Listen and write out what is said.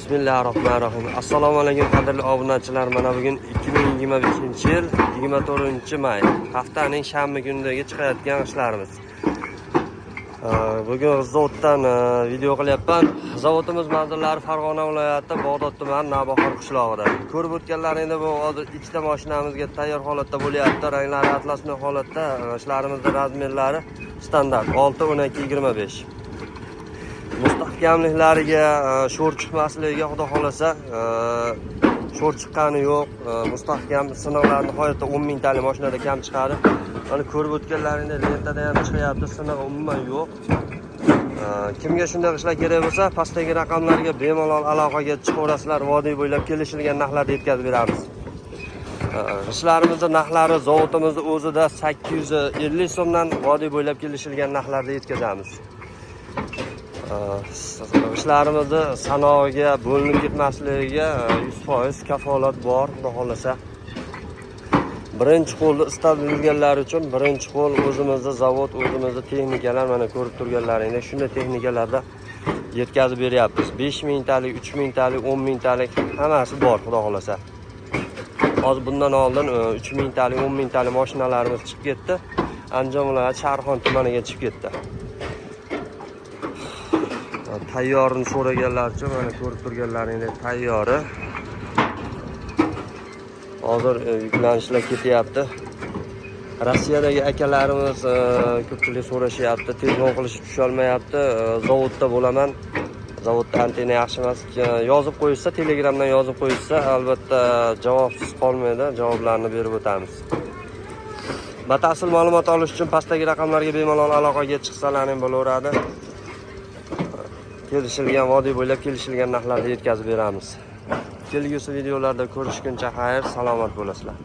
Bismillahirrahmanirrahim. Assalomu alaykum qadrli obunachilar. Mana bugun 2025-yil 24-may, haftaning shanba kunidagi chiqayotgan ishlarimiz. Bugun zavoddan video qilyapman. Zavodimiz manzillari Farg'ona viloyati Bog'dod tumani Navbahor qishlog'ida. Ko'rib o'tganlaringizda bu hozir ikkita mashinamizga tayyor holatda bo'lyapti. Ranglari atlasli holatda, ishlarimizning razmerlari standart 6, 12, 25. Mustahkamliklariga, sho'r chiqmasligiga xudo xolasa, sho'r chiqqani yo'q. Mustahkam sinovlar nihoyatda 10 mingtalik mashinada kam chiqadi. Mana ko'rib o'tganlaringdek lentada ham chiqyapti, sinov umuman yo'q. Kimga shunday ishlar kerak bo'lsa, pastdagi raqamlarga bemalol aloqaga chiqaverasizlar. Vodiy bo'ylab kelishilgan narxlarda yetkazib beramiz. Ishlarimizning narxlari zavodimizning o'zida 850 so'mdan vodiy bo'ylab kelishilgan narxlarda yetkazamiz. Ishlarimizni sanoatga bo'linib ketmasligiga 100% kafolat bor, xudo xolasa. Birinchi qo'lda istab bilganlar uchun birinchi qo'l o'zimizning zavod, o'zimizning texnikalar, mana ko'rib turganlaringdek shunday texnikalarda yetkazib beryapmiz. 5 mingtalik, 3 mingtalik, 10 mingtalik hammasi bor, xudo xolasa. Hozir bundan oldin 3 mingtalik, 10 mingtalik mashinalarimiz chiqib ketdi. Andijon viloyati Sharxon tumaniga chiqib ketdi. Tayyorini so'raganlar uchun mana ko'rib turganlaringdek tayyori. Hozir yuklanishlar ketyapti. Rossiyadagi akalarimiz ko'pchilik so'rashyapti, telefon qilishib tusha olmayapti. Zavodda bo'laman. Zavodda antena yaxshi emas. Yozib qo'yishsa, Telegramdan yozib qo'yishsa, albatta javobsiz qolmaydi. Javoblarni berib o'tamiz. Batafsil ma'lumot olish uchun pastdagi raqamlarga bemalol aloqaga chiqsalaring bo'laveradi. Kelishilgan vodiy bo'ylab kelishilgan narxlarda yetkazib beramiz. Kelgusi videolarda ko'rishguncha xayr, salomat bo'lasizlar.